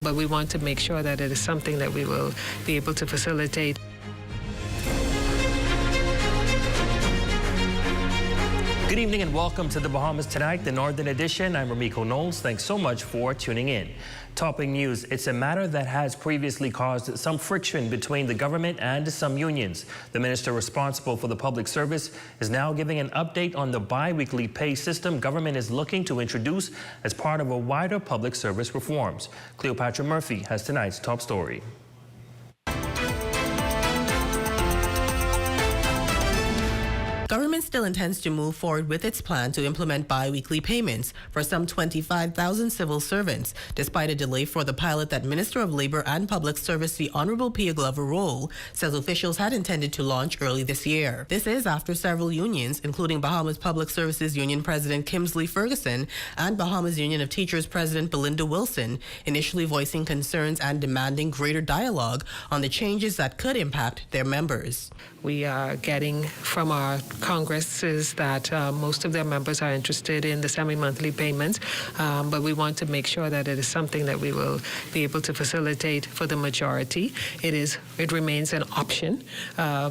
But we want to make sure that it is something that we will be able to facilitate. Good evening and welcome to the Bahamas Tonight, the Northern Edition. I'm Ramiko Knowles. Thanks so much for tuning in. Topping news, it's a matter that has previously caused some friction between the government and some unions. The minister responsible for the public service is now giving an update on the bi-weekly pay system government is looking to introduce as part of a wider public service reforms. Cleopatra Murphy has tonight's top story. Government still intends to move forward with its plan to implement bi-weekly payments for some 25,000 civil servants, despite a delay for the pilot that Minister of Labor and Public Service, the Honorable Pia Glover-Roll, says officials had intended to launch early this year. This is after several unions, including Bahamas Public Services Union President Kimsley Ferguson and Bahamas Union of Teachers President Belinda Wilson, initially voicing concerns and demanding greater dialogue on the changes that could impact their members. We are getting from our congresses that most of their members are interested in the semi-monthly payments, but we want to make sure that it is something that we will be able to facilitate for the majority. It remains an option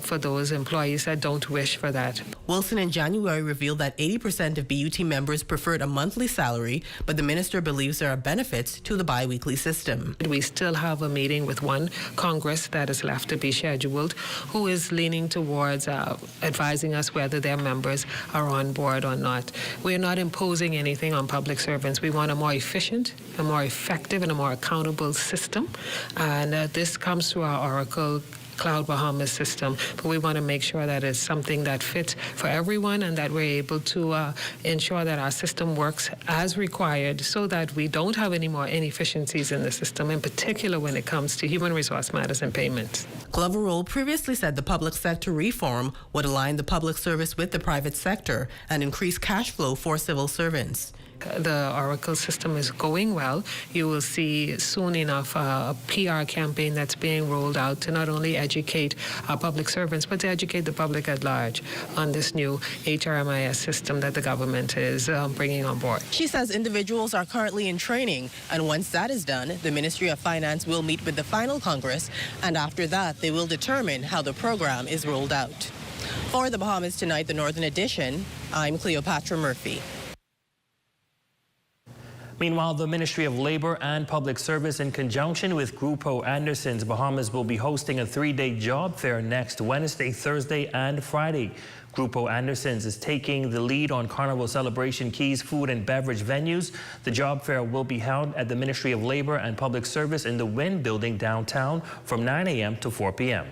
for those employees that don't wish for that. Wilson in January revealed that 80% of BUT members preferred a monthly salary, but the minister believes there are benefits to the bi-weekly system. We still have a meeting with one Congress that is left to be scheduled, who is leaning towards advising us whether their members are on board or not. We're not imposing anything on public servants. We want a more efficient, a more effective, and a more accountable system. And this comes through our Oracle Cloud Bahamas system, but we want to make sure that it's something that fits for everyone and that we're able to ensure that our system works as required so that we don't have any more inefficiencies in the system, in particular when it comes to human resource matters and payments. Glover-Roll previously said the public sector reform would align the public service with the private sector and increase cash flow for civil servants. The Oracle system is going well. You will see soon enough a PR campaign that's being rolled out to not only educate our public servants, but to educate the public at large on this new HRMIS system that the government is bringing on board. She says individuals are currently in training, and once that is done, the Ministry of Finance will meet with the final Congress, and after that, they will determine how the program is rolled out. For the Bahamas Tonight, the Northern Edition, I'm Cleopatra Murphy. Meanwhile, the Ministry of Labor and Public Service, in conjunction with Grupo Anderson's Bahamas, will be hosting a 3-day job fair next Wednesday, Thursday, and Friday. Grupo Anderson's is taking the lead on Carnival Celebration Keys food and beverage venues. The job fair will be held at the Ministry of Labor and Public Service in the Wynn Building downtown from 9 a.m. to 4 p.m.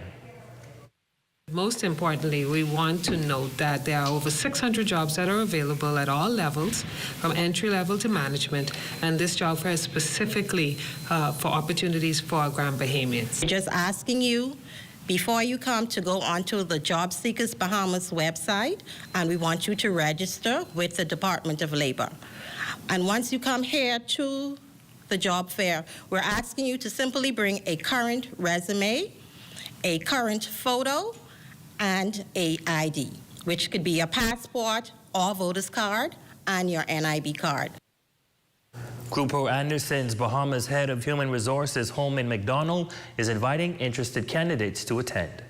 Most importantly, we want to note that there are over 600 jobs that are available at all levels, from entry level to management, and this job fair is specifically for opportunities for Grand Bahamians. We're just asking you, before you come, to go onto the Job Seekers Bahamas website, and we want you to register with the Department of Labor. And once you come here to the job fair, we're asking you to simply bring a current resume, a current photo, and a ID, which could be a passport or voter's card and your NIB card. Grupo Anderson's Bahamas Head of Human Resources, Holman McDonald, is inviting interested candidates to attend.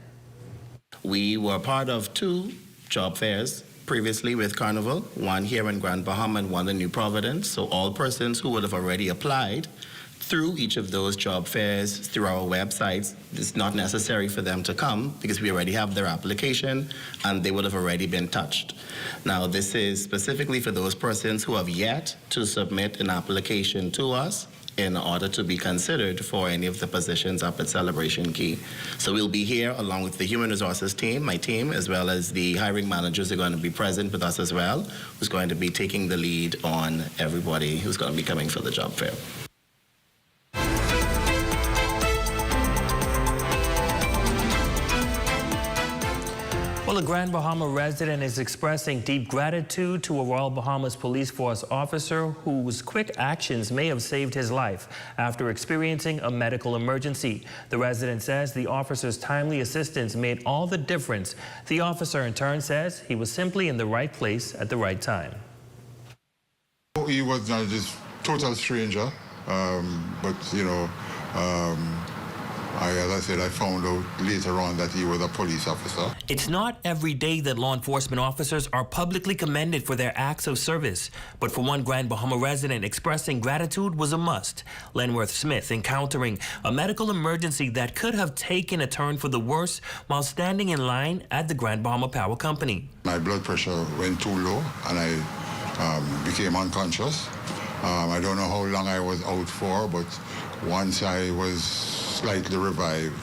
We were part of 2 job fairs previously with Carnival, one here in Grand Bahama and one in New Providence. So all persons who would have already applied through each of those job fairs, through our websites, it's not necessary for them to come because we already have their application and they would have already been touched. Now, this is specifically for those persons who have yet to submit an application to us in order to be considered for any of the positions up at Celebration Key. So we'll be here along with the Human Resources team, my team, as well as the hiring managers are going to be present with us as well, who's going to be taking the lead on everybody who's going to be coming for the job fair. Well, a Grand Bahama resident is expressing deep gratitude to a Royal Bahamas Police Force officer whose quick actions may have saved his life after experiencing a medical emergency. The resident says the officer's timely assistance made all the difference. The officer in turn says he was simply in the right place at the right time. He was just total stranger. But, you know, as I said, I found out later on that he was a police officer. It's not every day that law enforcement officers are publicly commended for their acts of service, but for one Grand Bahama resident, expressing gratitude was a must. Lenworth Smith encountering a medical emergency that could have taken a turn for the worse while standing in line at the Grand Bahama Power Company. My blood pressure went too low and I became unconscious. I don't know how long I was out for, but once I was slightly revived,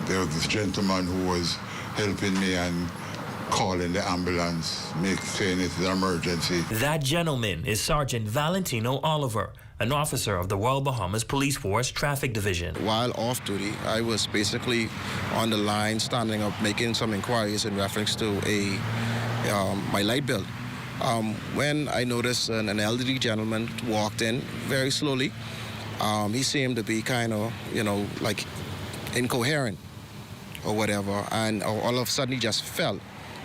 there was this gentleman who was helping me and calling the ambulance, saying it's an emergency. That gentleman is Sergeant Valentino Oliver, an officer of the Royal Bahamas Police Force Traffic Division. While off duty, I was basically on the line, standing up, making some inquiries in reference to my light bill. When I noticed an elderly gentleman walked in very slowly. He seemed to be kind of, like incoherent or whatever, and all of a sudden he just fell.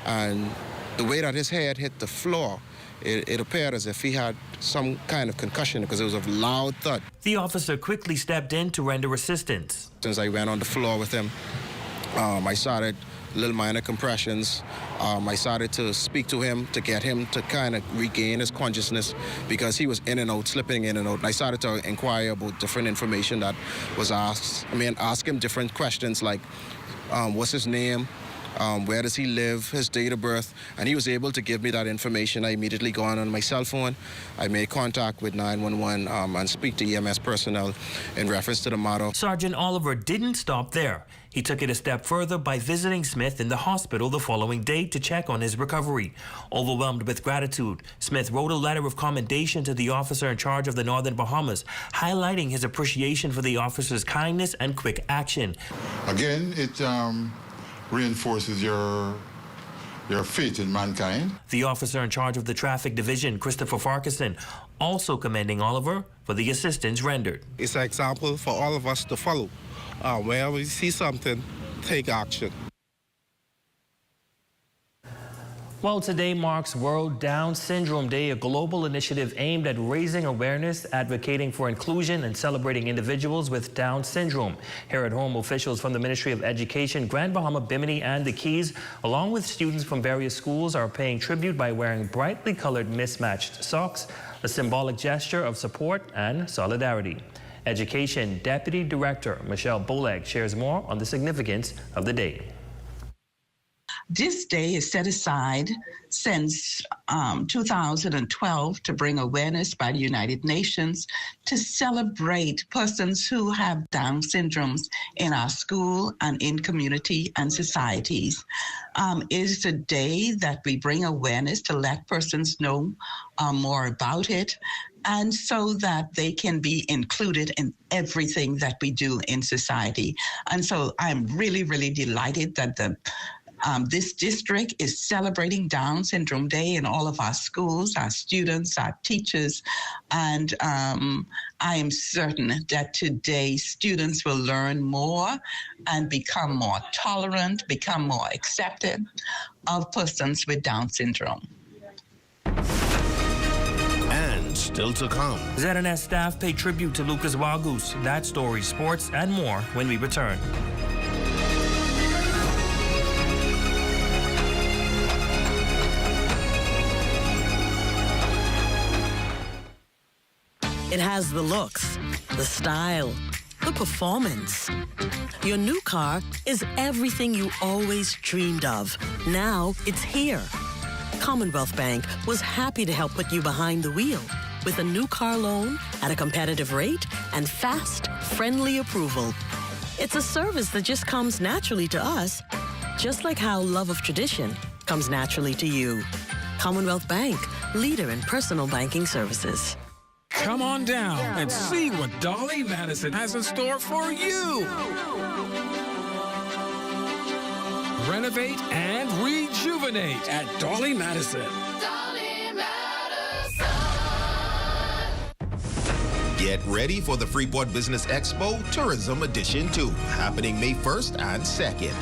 And the way that his head hit the floor, it appeared as if he had some kind of concussion because it was a loud thud. The officer quickly stepped in to render assistance. Since I went on the floor with him, I started little minor compressions. I started to speak to him to get him to kind of regain his consciousness because he was in and out, slipping in and out. And I started to inquire about different information that was asked. Ask him different questions like, what's his name? Where does he live, his date of birth, and he was able to give me that information. I immediately go on my cell phone. I made contact with 911 and speak to EMS personnel in reference to the matter. Sergeant Oliver didn't stop there. He took it a step further by visiting Smith in the hospital the following day to check on his recovery. Overwhelmed with gratitude, Smith wrote a letter of commendation to the officer in charge of the Northern Bahamas, highlighting his appreciation for the officer's kindness and quick action. Again, it reinforces your faith in mankind. The officer in charge of the traffic division, Christopher Farquharson, also commending Oliver for the assistance rendered. It's an example for all of us to follow. Wherever we see something, take action. Well, today marks World Down Syndrome Day, a global initiative aimed at raising awareness, advocating for inclusion, and celebrating individuals with Down syndrome. Here at home, officials from the Ministry of Education, Grand Bahama, Bimini, and the Keys, along with students from various schools, are paying tribute by wearing brightly colored mismatched socks, a symbolic gesture of support and solidarity. Education Deputy Director Michelle Boleg shares more on the significance of the day. This day is set aside since 2012 to bring awareness by the United Nations to celebrate persons who have Down syndromes in our school and in community and societies. It is a day that we bring awareness to let persons know more about it, and so that they can be included in everything that we do in society. And so I'm really, really delighted that this district is celebrating Down Syndrome Day in all of our schools, our students, our teachers, and I am certain that today students will learn more and become more tolerant, become more accepting of persons with Down syndrome. And still to come. ZNS staff pay tribute to Lucas Wagus. That story, sports, and more when we return. It has the looks, the style, the performance. Your new car is everything you always dreamed of. Now it's here. Commonwealth Bank was happy to help put you behind the wheel with a new car loan at a competitive rate and fast, friendly approval. It's a service that just comes naturally to us, just like how love of tradition comes naturally to you. Commonwealth Bank, leader in personal banking services. Come on down and see what Dolly Madison has in store for you. Renovate and rejuvenate at Dolly Madison. Dolly Madison. Get ready for the Freeport Business Expo Tourism Edition 2, happening May 1st and 2nd.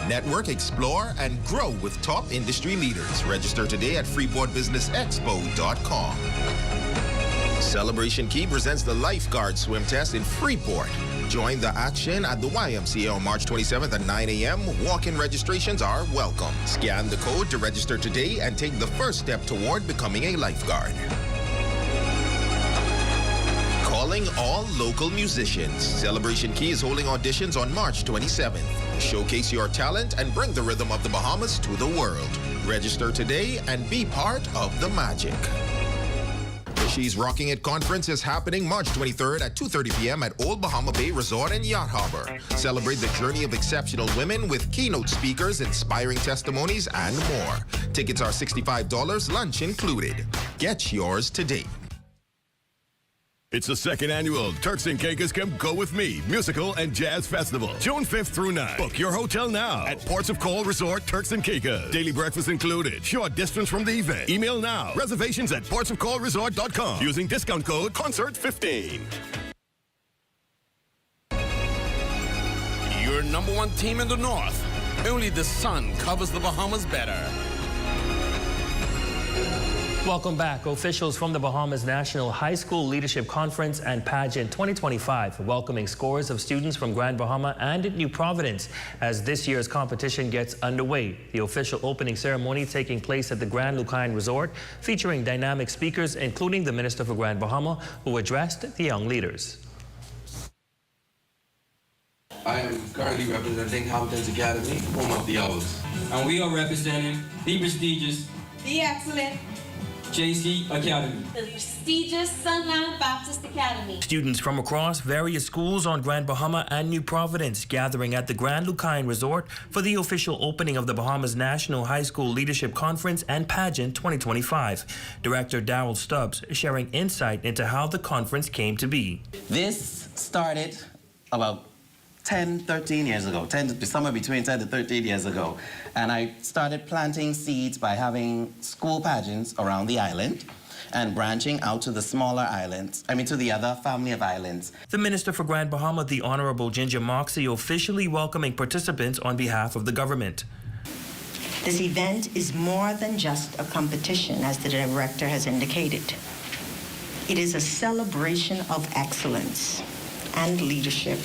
Network, explore, and grow with top industry leaders. Register today at freeportbusinessexpo.com. Celebration Key presents the Lifeguard Swim Test in Freeport. Join the action at the YMCA on March 27th at 9 a.m. Walk-in registrations are welcome. Scan the code to register today and take the first step toward becoming a lifeguard. Calling all local musicians. Celebration Key is holding auditions on March 27th. Showcase your talent and bring the rhythm of the Bahamas to the world. Register today and be part of the magic. The She's Rocking It conference is happening March 23rd at 2:30 p.m. at Old Bahama Bay Resort and Yacht Harbor. Celebrate the journey of exceptional women with keynote speakers, inspiring testimonies, and more. Tickets are $65, lunch included. Get yours today. It's the second annual Turks and Caicos Come Go With Me Musical and Jazz Festival, June 5th through 9th. Book your hotel now at Ports of Call Resort, Turks and Caicos. Daily breakfast included. Short distance from the event. Email now. Reservations at portsofcallresort.com using discount code CONCERT15. Your number one team in the North. Only the sun covers the Bahamas better. Welcome back. Officials from the Bahamas National High School Leadership Conference and Pageant 2025 welcoming scores of students from Grand Bahama and New Providence as this year's competition gets underway. The official opening ceremony taking place at the Grand Lucayne Resort, featuring dynamic speakers, including the Minister for Grand Bahama, who addressed the young leaders. I am currently representing Hamilton's Academy, home of the Owls. And we are representing the prestigious, the excellent JC Academy, the prestigious Sunland Baptist Academy. Students from across various schools on Grand Bahama and New Providence gathering at the Grand Lucayne Resort for the official opening of the Bahamas National High School Leadership Conference and Pageant 2025. Director Darrell Stubbs sharing insight into how the conference came to be. This started about 10, 13 years ago, somewhere between 10 to 13 years ago. And I started planting seeds by having school pageants around the island and branching out to the smaller islands, to the other family of islands. The Minister for Grand Bahama, the Honorable Ginger Moxie, officially welcoming participants on behalf of the government. This event is more than just a competition, as the director has indicated. It is a celebration of excellence and leadership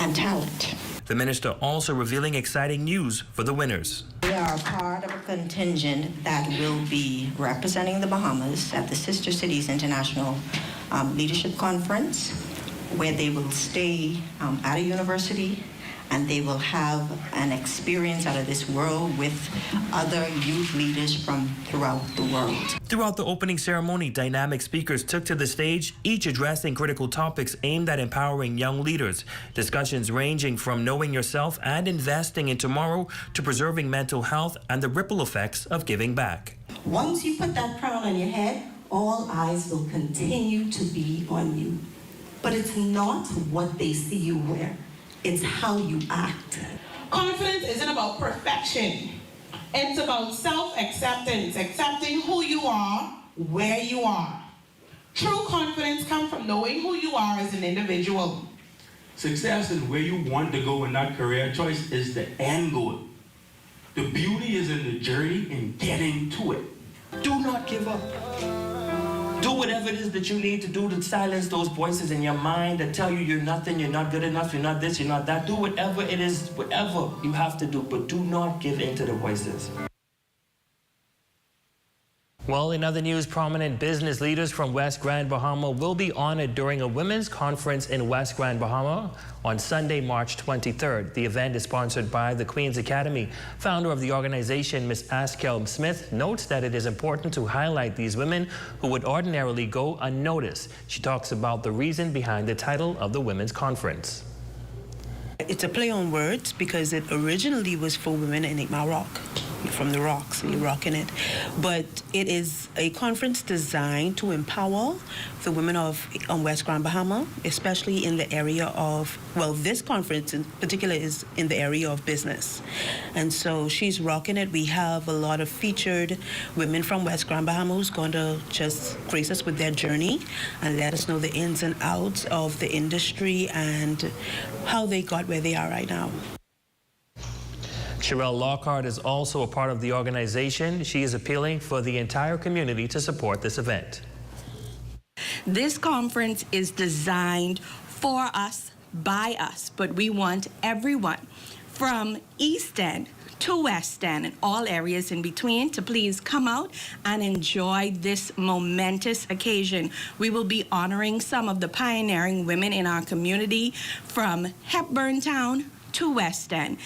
and talent. The minister also revealing exciting news for the winners. We are part of a contingent that will be representing the Bahamas at the Sister Cities International Leadership Conference, where they will stay at a university and they will have an experience out of this world with other youth leaders from throughout the world. Throughout the opening ceremony, dynamic speakers took to the stage, each addressing critical topics aimed at empowering young leaders. Discussions ranging from knowing yourself and investing in tomorrow to preserving mental health and the ripple effects of giving back. Once you put that crown on your head, all eyes will continue to be on you. But it's not what they see you wear. It's how you act. Confidence isn't about perfection. It's about self-acceptance, accepting who you are, where you are. True confidence comes from knowing who you are as an individual. Success is where you want to go, and not career choice is the end goal. The beauty is in the journey and getting to it. Do not give up. Do whatever it is that you need to do to silence those voices in your mind that tell you you're nothing, you're not good enough, you're not this, you're not that. Do whatever it is, whatever you have to do, but do not give in to the voices. Well, in other news, prominent business leaders from West Grand Bahama will be honored during a women's conference in West Grand Bahama on Sunday, March 23rd. The event is sponsored by the Queen's Academy. Founder of the organization, Ms. Askel Smith, notes that it is important to highlight these women who would ordinarily go unnoticed. She talks about the reason behind the title of the women's conference. It's a play on words because it originally was for women in Rock, from the rocks, and you're rocking it. But it is a conference designed to empower the women of West Grand Bahama, especially in the area of, this conference in particular is in the area of business. And so she's rocking it. We have a lot of featured women from West Grand Bahama who's going to just grace us with their journey and let us know the ins and outs of the industry and how they got where they are right now. Sherelle Lockhart is also a part of the organization. She is appealing for the entire community to support this event. This conference is designed for us, by us, but we want everyone from East End to West End and all areas in between to please come out and enjoy this momentous occasion. We will be honoring some of the pioneering women in our community from Hepburn Town to West End.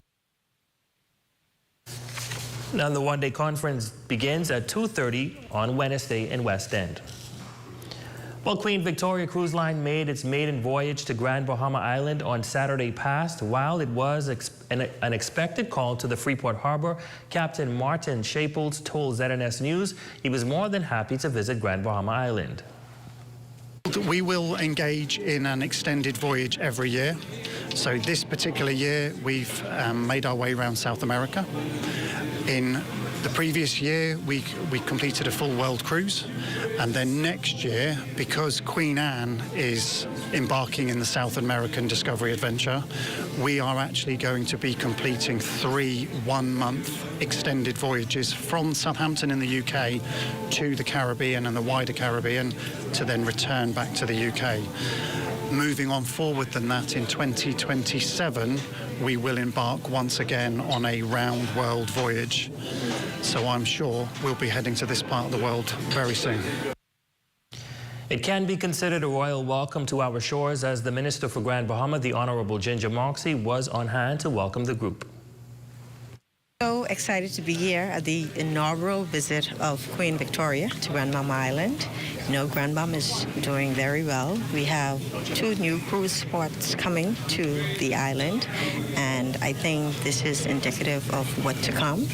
Now the one-day conference begins at 2:30 on Wednesday in West End. Well, Queen Victoria Cruise Line made its maiden voyage to Grand Bahama Island on Saturday past. While it was an unexpected call to the Freeport Harbor, Captain Martin Shaples told ZNS News he was more than happy to visit Grand Bahama Island. We will engage in an extended voyage every year. So this particular year, we've made our way around South America. In the previous year, we completed a full world cruise. And then next year, because Queen Anne is embarking in the South American Discovery Adventure, we are actually going to be completing 3 one-month extended voyages from Southampton in the UK to the Caribbean and the wider Caribbean to then return back to the UK. Moving on forward than that, in 2027, we will embark once again on a round world voyage. So I'm sure we'll be heading to this part of the world very soon. It can be considered a royal welcome to our shores as the Minister for Grand Bahama, the Honorable Ginger Moxie, was on hand to welcome the group. So excited to be here at the inaugural visit of Queen Victoria to Grand Bahama Island. You know, Grand Bahama is doing very well. We have 2 new cruise ports coming to the island, and I think this is indicative of what to come.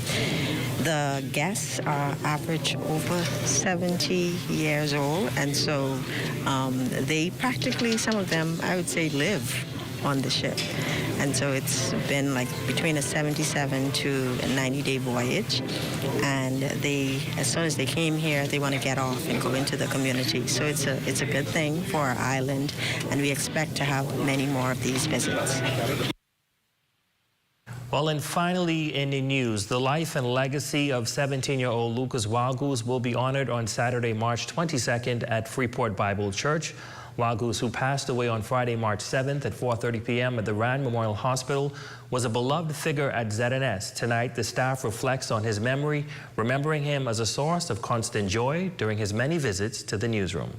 The guests are average over 70 years old, and so they practically, some of them, I would say, live on the ship. And so it's been like between a 77 to a 90-day voyage. And they, as soon as they came here, they want to get off and go into the community. So it's a good thing for our island, and we expect to have many more of these visits. Well, and finally in the news, the life and legacy of 17-year-old Lucas Wildgoose will be honored on Saturday, March 22nd at Freeport Bible Church. Wildgoose, who passed away on Friday, March 7th at 4:30 p.m. at the Rand Memorial Hospital, was a beloved figure at ZNS. Tonight, the staff reflects on his memory, remembering him as a source of constant joy during his many visits to the newsroom.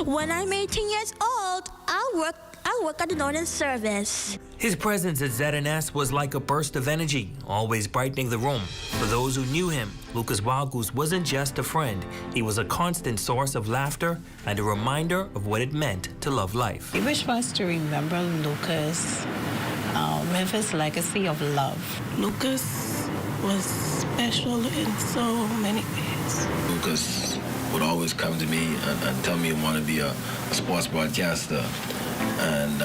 When I'm 18 years old, I'll work at the Northern Service. His presence at ZNS was like a burst of energy, always brightening the room. For those who knew him, Lucas Wildgoose wasn't just a friend. He was a constant source of laughter and a reminder of what it meant to love life. We wish for us to remember Lucas with his legacy of love. Lucas was special in so many ways. Lucas would always come to me and tell me he wanted to be a sports broadcaster. And,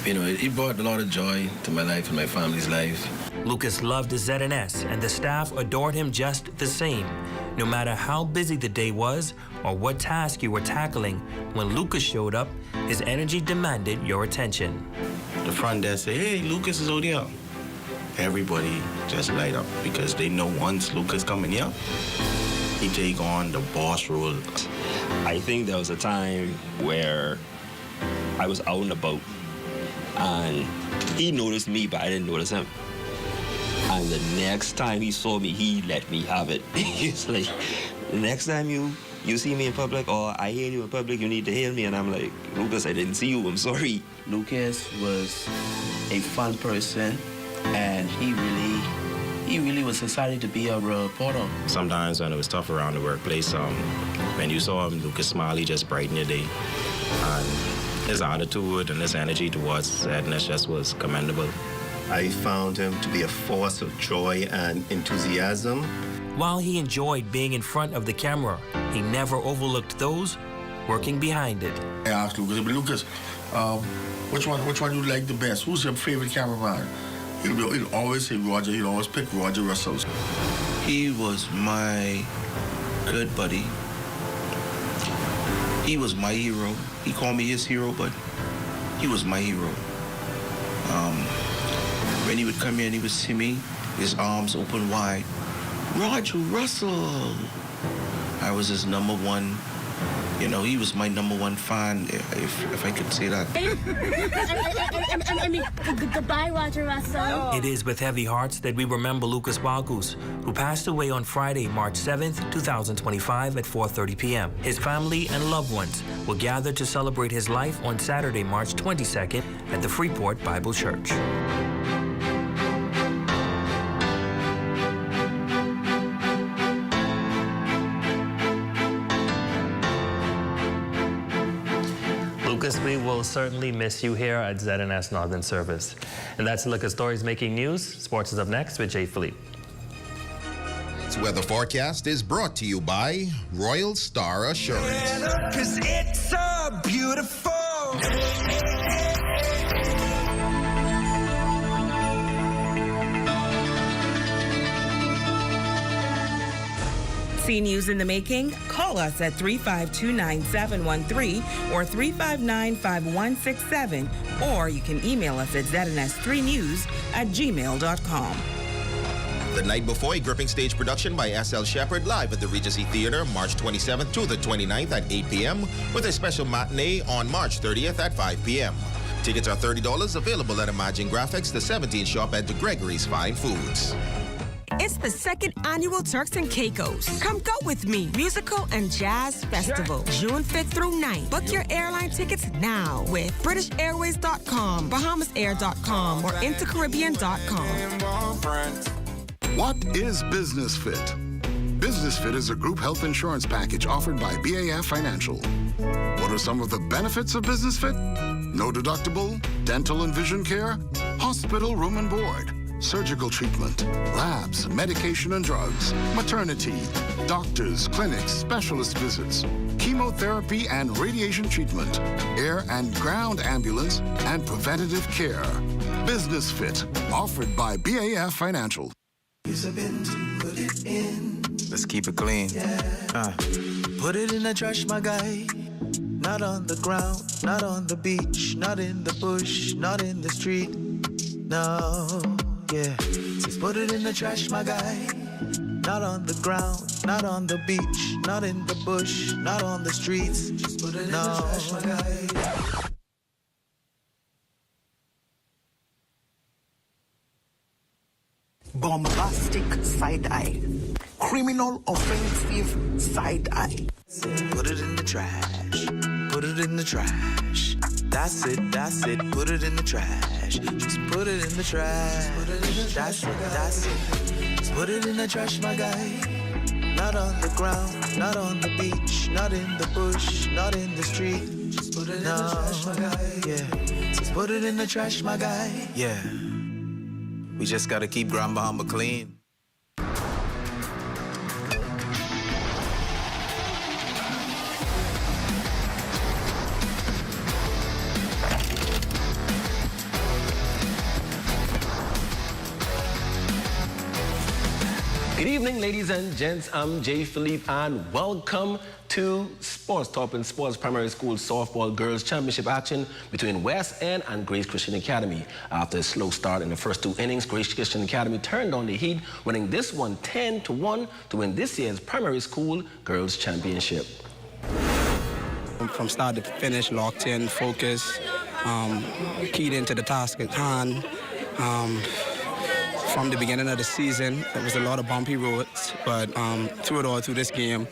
you know, it brought a lot of joy to my life and my family's life. Lucas loved the ZNS, and the staff adored him just the same. No matter how busy the day was or what task you were tackling, when Lucas showed up, his energy demanded your attention. The front desk say, "Hey, Lucas is over here." Everybody just light up because they know once Lucas coming here, he take on the boss role. I think there was a time where I was out and about, and he noticed me, but I didn't notice him. And the next time he saw me, he let me have it. It's like, the next time you see me in public, or I hear you in public, you need to hail me. And I'm like, Lucas, I didn't see you, I'm sorry. Lucas was a fun person, and he really was excited to be a reporter. Sometimes when it was tough around the workplace, when you saw him, Lucas smile, he just brightened your day. And his attitude and his energy towards sadness just was commendable. I found him to be a force of joy and enthusiasm. While he enjoyed being in front of the camera, he never overlooked those working behind it. I asked Lucas, which one you like the best? Who's your favorite cameraman? He'll always say Roger. He'll always pick Roger Russell. He was my good buddy. He was my hero. He called me his hero, but he was my hero. When he would come here and he would see me, his arms open wide. Roger Russell. I was his #1 You know, he was my #1 fan, if I could say that. I mean, goodbye, Roger Russell. It is with heavy hearts that we remember Lucas Balgus, who passed away on Friday, March 7th, 2025 at 4:30 p.m. His family and loved ones will gather to celebrate his life on Saturday, March 22nd at the Freeport Bible Church. Lucas, we will certainly miss you here at ZNS Northern Service. And that's a look at stories making news. Sports is up next with Jay Philippe. This weather forecast is brought to you by Royal Star Assurance. 'Cause it's so beautiful. See news in the making? Call us at 352-9713 or 359-5167, or you can email us at zns3news@gmail.com. The Night Before, a gripping stage production by S.L. Shepard, live at the Regency Theater, March 27th to the 29th at 8 p.m., with a special matinee on March 30th at 5 p.m. Tickets are $30, available at Imagine Graphics, the 17th shop at the Gregory's Fine Foods. It's the second annual Turks and Caicos. Come go with me. Musical and Jazz Festival, June 5th through 9th. Book your airline tickets now with BritishAirways.com, BahamasAir.com, or InterCaribbean.com. What is Business Fit? Business Fit is a group health insurance package offered by BAF Financial. What are some of the benefits of Business Fit? No deductible, dental and vision care, hospital room and board, surgical treatment, labs, medication and drugs, maternity, doctors, clinics, specialist visits, chemotherapy and radiation treatment, air and ground ambulance, and preventative care. Business Fit, offered by BAF Financial. Let's keep it clean. Put it in the trash, my guy. Not on the ground, not on the beach, not in the bush, not in the street. No, yeah. Just put it in the trash, my guy. Not on the ground, not on the beach, not in the bush, not on the streets. Just put it in the trash, my guy. Bombastic side eye. Criminal offensive side eye. Put it in the trash. Put it in the trash. That's it, that's it. Put it in the trash. Just put it in the trash. That's it, that's it. Just put it in the trash, my guy. Not on the ground, not on the beach, not in the bush, not in the street. Just put it in the trash, my guy. Yeah. Just put it in the trash, my guy. Yeah. We just gotta keep Grand Bahama clean. Good evening, ladies and gents. I'm Jay Philippe, and welcome to Sports Top and Sports Primary School Softball Girls Championship action between West End and Grace Christian Academy. After a slow start in the first two innings, Grace Christian Academy turned on the heat, winning this one 10-1 to win this year's Primary School Girls Championship. From start to finish, locked in, focused, keyed into the task at hand. From the beginning of the season, there was a lot of bumpy roads, but through it all, through this game,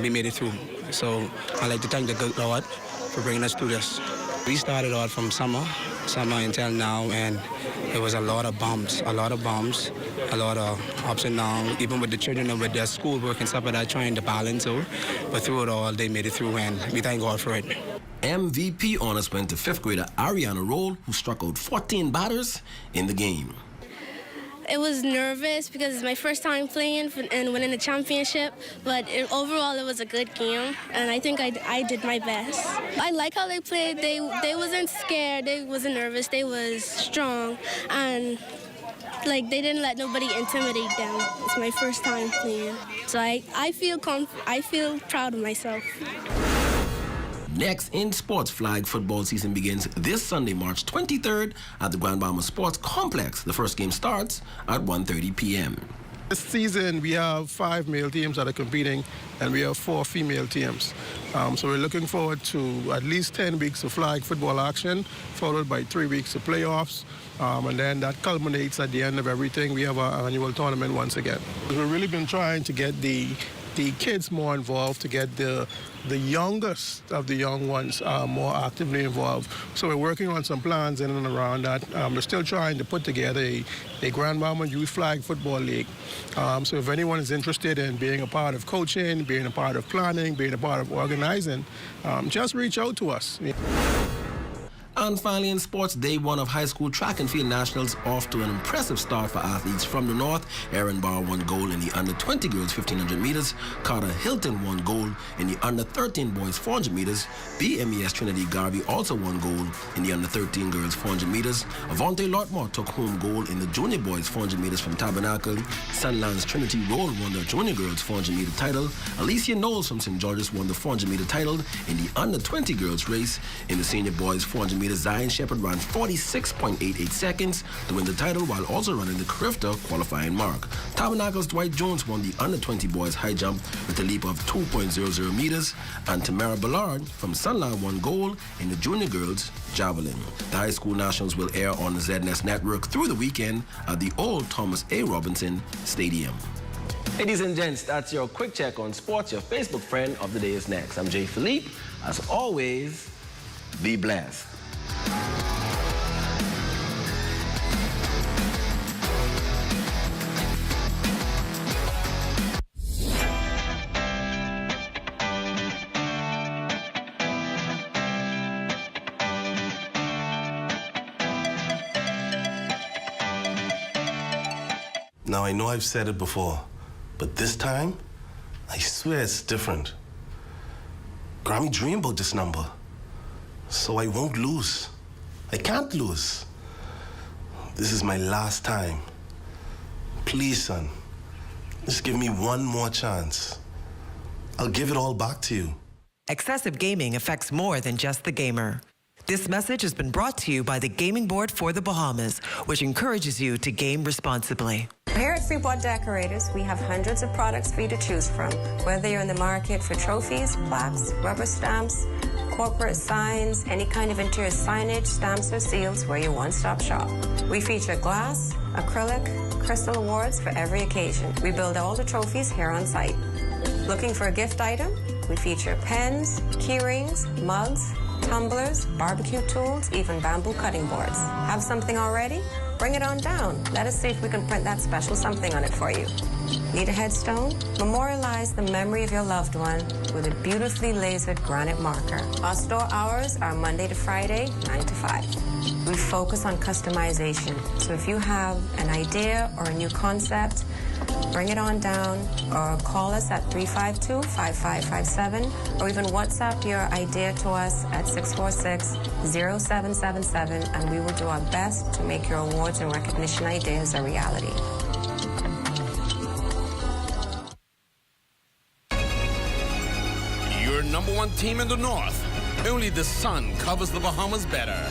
we made it through. So I'd like to thank the good Lord for bringing us through this. We started out from summer until now, and it was a lot of bumps, a lot of ups and downs, even with the children and with their schoolwork and stuff like that, trying to balance out. But through it all, they made it through, and we thank God for it. MVP honors went to fifth grader Ariana Roll, who struck out 14 batters in the game. It was nervous because it's my first time playing and winning a championship, but overall it was a good game, and I think I did my best. I like how they played. They wasn't scared, they wasn't nervous, they was strong, and like they didn't let nobody intimidate them. It's my first time playing, so I feel proud of myself. Next in sports, flag football season begins this Sunday, March 23rd at the Grand Bahama Sports Complex. The first game starts at 1:30 p.m. This season, we have 5 male teams that are competing, and we have 4 female teams. So we're looking forward to at least 10 weeks of flag football action, followed by 3 weeks of playoffs. And then that culminates at the end of everything. We have our annual tournament once again. We've really been trying to get the kids more involved, to get the youngest of the young ones more actively involved. So we're working on some plans in and around that. We're still trying to put together a Grand Bahama Youth Flag Football League. So if anyone is interested in being a part of coaching, being a part of planning, being a part of organizing, just reach out to us. And finally in sports, day 1 of high school track and field nationals off to an impressive start for athletes from the north. Erin Barr won gold in the under-20 girls 1500 meters. Carter Hilton won gold in the under-13 boys 400 meters. BMES Trinity Garvey also won gold in the under-13 girls 400 meters. Avante Lotmore took home gold in the junior boys 400 meters from Tabernacle. Sunlands Trinity Roll won the junior girls 400 meter title. Alicia Knowles from St. George's won the 400 meter title in the under-20 girls race. In the senior boys 400 meters, Zion Shepherd ran 46.88 seconds to win the title while also running the Crifter qualifying mark. Tabernacle's Dwight Jones won the under-20 boys high jump with a leap of 2.00 meters, and Tamara Ballard from Sunland won gold in the junior girls javelin. The high school nationals will air on the ZNS network through the weekend at the old Thomas A. Robinson Stadium. Ladies and gents, that's your quick check on sports. Your Facebook friend of the day is next. I'm Jay Philippe. As always, be blessed. Now, I know I've said it before, but this time, I swear it's different. Grammy dreamed about this number, so I won't lose. I can't lose. This is my last time. Please, son, just give me one more chance. I'll give it all back to you. Excessive gaming affects more than just the gamer. This message has been brought to you by the Gaming Board for the Bahamas, which encourages you to game responsibly. Here at Freeport Decorators, we have hundreds of products for you to choose from. Whether you're in the market for trophies, plaques, rubber stamps, corporate signs, any kind of interior signage, stamps, or seals, we're your one-stop shop. We feature glass, acrylic, crystal awards for every occasion. We build all the trophies here on site. Looking for a gift item? We feature pens, key rings, mugs, tumblers, barbecue tools, even bamboo cutting boards. Have something already? Bring it on down. Let us see if we can print that special something on it for you. Need a headstone? Memorialize the memory of your loved one with a beautifully lasered granite marker. Our store hours are Monday to Friday, 9 to 5. We focus on customization. So if you have an idea or a new concept, bring it on down or call us at 352-5557 or even WhatsApp your idea to us at 646-0777 and we will do our best to make your awards and recognition ideas a reality. Your #1 team in the North. Only the sun covers the Bahamas better.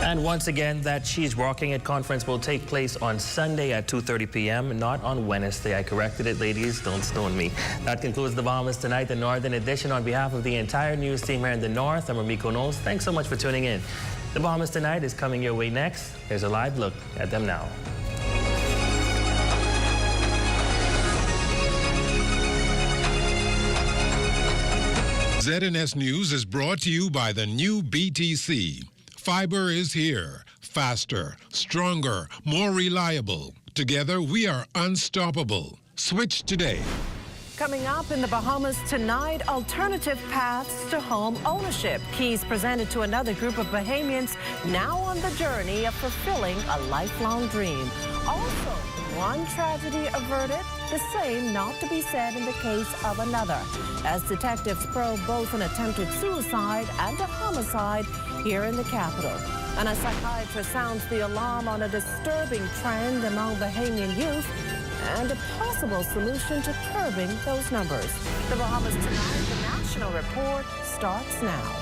And once again, that She's Rocking It conference will take place on Sunday at 2:30 p.m., not on Wednesday. I corrected it, ladies. Don't stone me. That concludes the Bahamas Tonight, the Northern Edition. On behalf of the entire news team here in the North, I'm Ramiko Knowles. Thanks so much for tuning in. The Bahamas Tonight is coming your way next. Here's a live look at them now. ZNS News is brought to you by the new BTC. Fiber is here. Faster, stronger, more reliable. Together, we are unstoppable. Switch today. Coming up in the Bahamas Tonight, alternative paths to home ownership. Keys presented to another group of Bahamians now on the journey of fulfilling a lifelong dream. Also, one tragedy averted, the same not to be said in the case of another, as detectives probe both an attempted suicide and a homicide here in the capital. And a psychiatrist sounds the alarm on a disturbing trend among Bahamian youth and a possible solution to curbing those numbers. The Bahamas Tonight, the National Report, starts now.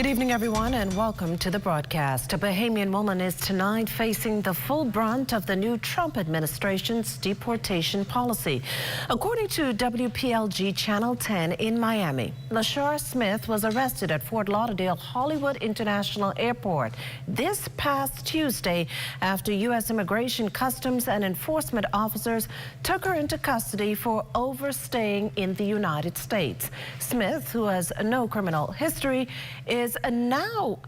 Good evening, everyone, and welcome to the broadcast. A Bahamian woman is tonight facing the full brunt of the new Trump administration's deportation policy. According to WPLG Channel 10 in Miami, LaShar Smith was arrested at Fort Lauderdale Hollywood International Airport this past Tuesday after U.S. Immigration, Customs, and Enforcement officers took her into custody for overstaying in the United States. Smith, who has no criminal history, is now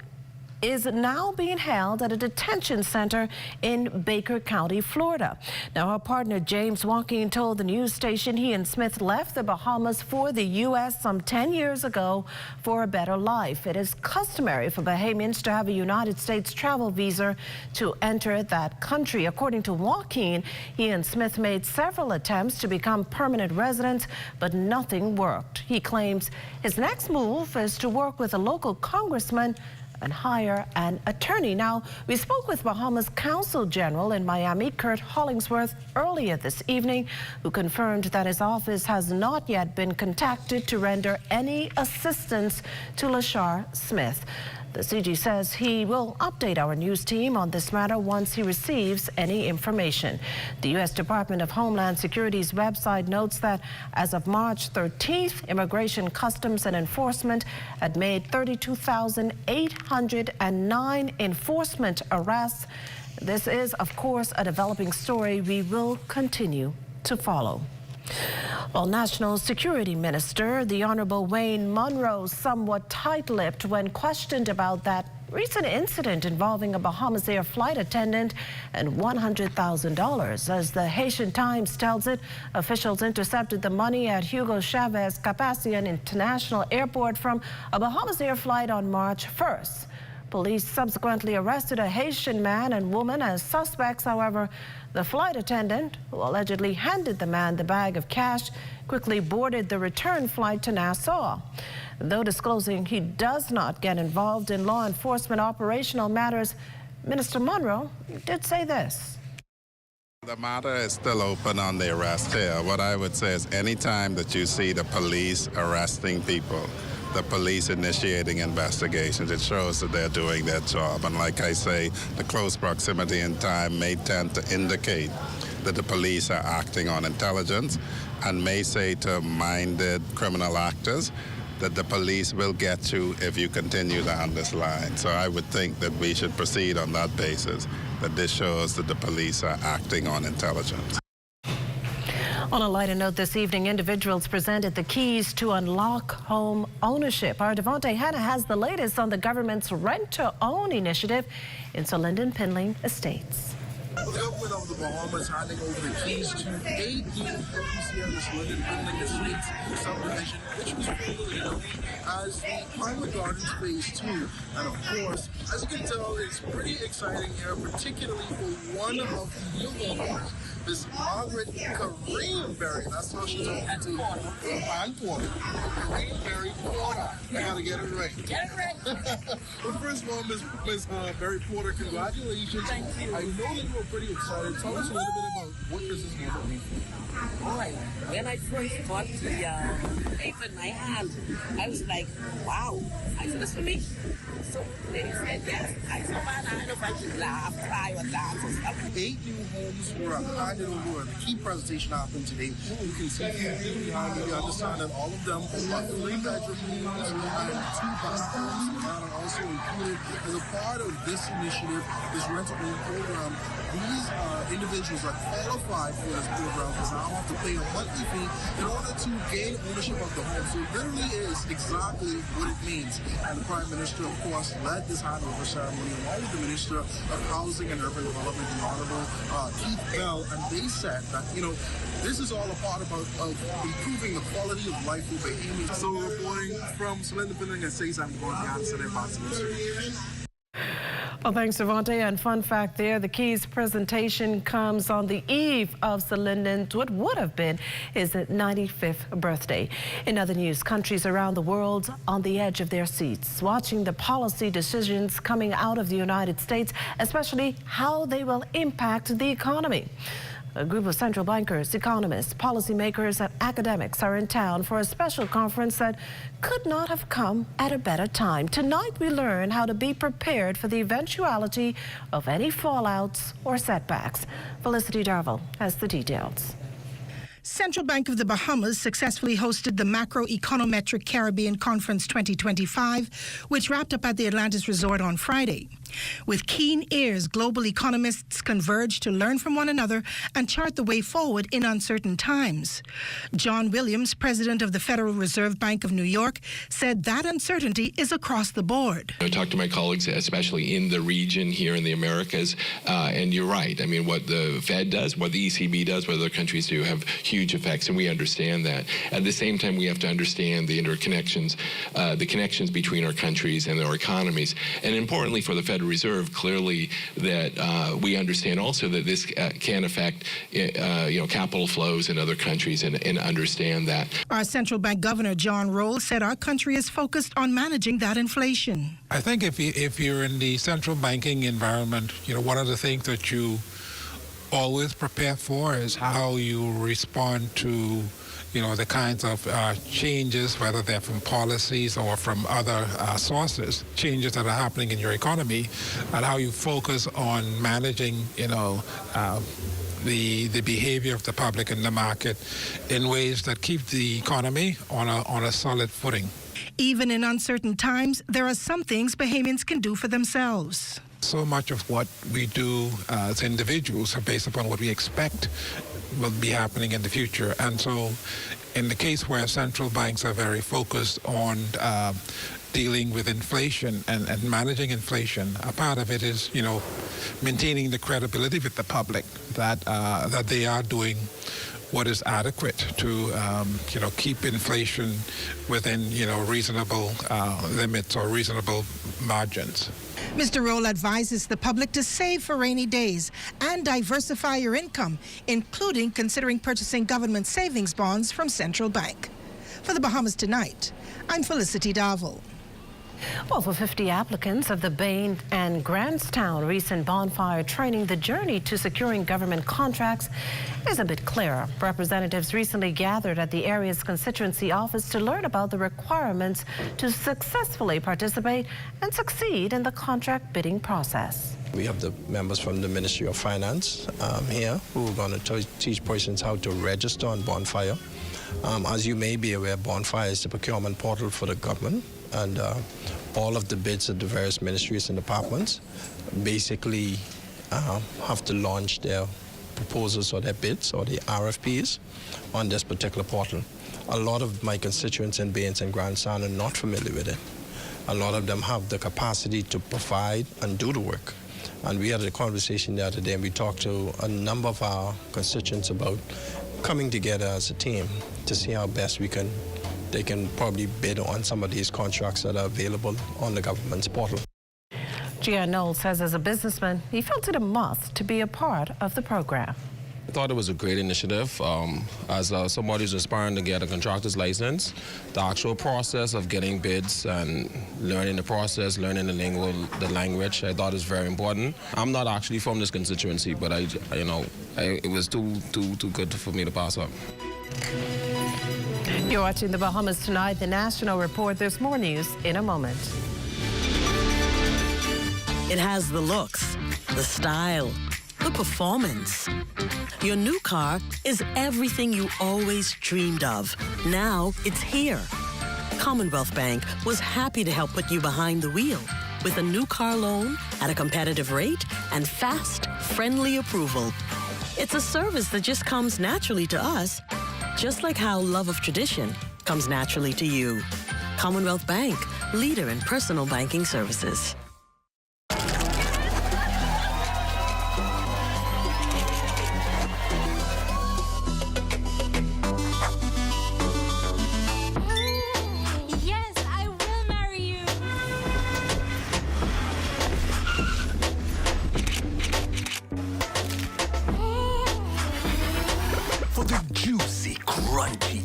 being held at a detention center in Baker County, Florida. Now, her partner James Joaquin told the news station he and Smith left the Bahamas for the U.S. some 10 years ago for a better life. It is customary for Bahamians to have a United States travel visa to enter that country. According to Joaquin, he and Smith made several attempts to become permanent residents, but nothing worked. He claims his next move is to work with a local congressman and hire an attorney. Now, we spoke with Bahamas Consul General in Miami, Kurt Hollingsworth, earlier this evening, who confirmed that his office has not yet been contacted to render any assistance to LaShar Smith. The CG says he will update our news team on this matter once he receives any information. The U.S. Department of Homeland Security's website notes that as of March 13th, Immigration, Customs, and Enforcement had made 32,809 enforcement arrests. This is, of course, a developing story we will continue to follow. Well, National Security Minister, the Honorable Wayne Munro, somewhat tight-lipped when questioned about that recent incident involving a Bahamas Air flight attendant and $100,000. As the Haitian Times tells it, officials intercepted the money at Hugo Chavez Capacian International Airport from a Bahamas Air flight on March 1st. Police subsequently arrested a Haitian man and woman as suspects. However, the flight attendant, who allegedly handed the man the bag of cash, quickly boarded the return flight to Nassau. Though disclosing he does not get involved in law enforcement operational matters, Minister Munro did say this. The matter is still open on the arrest here. What I would say is any time that you see the police arresting people, the police initiating investigations, it shows that they're doing their job. And like I say, the close proximity in time may tend to indicate that the police are acting on intelligence and may say to minded criminal actors that the police will get you if you continue down this line. So I would think that we should proceed on that basis, that this shows that the police are acting on intelligence. On a lighter note this evening, individuals presented the keys to unlock home ownership. Our Devontae Hanna has the latest on the government's rent-to-own initiative in Solinden-Pinling Estates. The government of the Bahamas handing over the keys to 8 new homes here in the Solinden-Pinling Estates subdivision, which was formerly known as the Private Gardens Phase 2. And of course, as you can tell, it's pretty exciting here, particularly for one of the new homeowners, Miss Margaret Kareem Berry. That's how she's talking to Antoine. Kareem Berry Porter. I gotta get it right. Get it right. But first of all, Miss Berry Porter, congratulations. Thank you. I know that you were pretty excited. Tell us a little bit about what this is going to be. Boy, when I first got the paper in my hand, I was like, wow. I said, this for me. So they said yes. I said, man, I don't know if I should laugh, cry, or dance or something. 8 new homes were handed over. The key presentation happened today. You can see behind me, you understand that all of them are 3-bedroom homes and 2 bathrooms, and are also included as a part of this initiative, this rent-to-own program. These individuals are qualified for this program because now have to pay a monthly fee in order to gain ownership of the home. So it literally is exactly what it means. And the Prime Minister, of course, led this handover ceremony along with the Minister of Housing and Urban Development, the Honorable Keith Bell, and they said that, you know, this is all a part of improving the quality of life for Bahamians. So reporting from Solinden-Pinling Estates, I'm going to answer their responsibility. Well, thanks, Devontae. And fun fact there, the Keys presentation comes on the eve of Solinden's what would have been his 95th birthday. In other news, countries around the world on the edge of their seats, watching the policy decisions coming out of the United States, especially how they will impact the economy. A group of central bankers, economists, policymakers, and academics are in town for a special conference that could not have come at a better time. Tonight, we learn how to be prepared for the eventuality of any fallouts or setbacks. Felicity Darville has the details. Central Bank of the Bahamas successfully hosted the Macroeconometric Caribbean Conference 2025, which wrapped up at the Atlantis Resort on Friday. With keen ears, global economists converged to learn from one another and chart the way forward in uncertain times. John Williams, president of the Federal Reserve Bank of New York, said that uncertainty is across the board. I talked to my colleagues, especially in the region here in the Americas, and you're right. I mean, what the Fed does, what the ECB does, what other countries do have huge effects, and we understand that. At the same time, we have to understand the interconnections, the connections between our countries and our economies, and importantly for the Federal Reserve, clearly that we understand also that this can affect capital flows in other countries, and understand that. Our central bank governor, John Roll, said our country is focused on managing that inflation. I think if you're in the central banking environment, one of the things that you always prepare for is how you respond to the kinds of changes, whether they're from policies or from other sources, changes that are happening in your economy, and how you focus on managing, the behavior of the public in the market in ways that keep the economy on a solid footing. Even in uncertain times, there are some things Bahamians can do for themselves. So much of what we do as individuals are based upon what we expect will be happening in the future. And so in the case where central banks are very focused on dealing with inflation and managing inflation, a part of it is, maintaining the credibility with the public that they are doing what is adequate to, keep inflation within, reasonable limits or reasonable margins. Mr. Roll advises the public to save for rainy days and diversify your income, including considering purchasing government savings bonds from Central Bank. For the Bahamas Tonight, I'm Felicity Darville. Over 50 applicants of the Bain and Grantstown recent bonfire training, the journey to securing government contracts is a bit clearer. Representatives recently gathered at the area's constituency office to learn about the requirements to successfully participate and succeed in the contract bidding process. We have the members from the Ministry of Finance here who are going to teach persons how to register on bonfire. As you may be aware, bonfire is the procurement portal for the government, and all of the bids at the various ministries and departments basically have to launch their proposals or their bids or the RFPs on this particular portal. A lot of my constituents in Bains and Grandstand are not familiar with it. A lot of them have the capacity to provide and do the work. And we had a conversation the other day, and we talked to a number of our constituents about coming together as a team to see how best they can probably bid on some of these contracts that are available on the government's portal. Gian Knowles says as a businessman, he felt it a must to be a part of the program. I thought it was a great initiative. As somebody who's aspiring to get a contractor's license, the actual process of getting bids and learning the process, learning the language, I thought is very important. I'm not actually from this constituency, but it was too good for me to pass up. You're watching the Bahamas Tonight, the National Report. There's more news in a moment. It has the looks, the style, the performance. Your new car is everything you always dreamed of. Now it's here. Commonwealth Bank was happy to help put you behind the wheel with a new car loan at a competitive rate and fast, friendly approval. It's a service that just comes naturally to us, just like how love of tradition comes naturally to you. Commonwealth Bank, leader in personal banking services.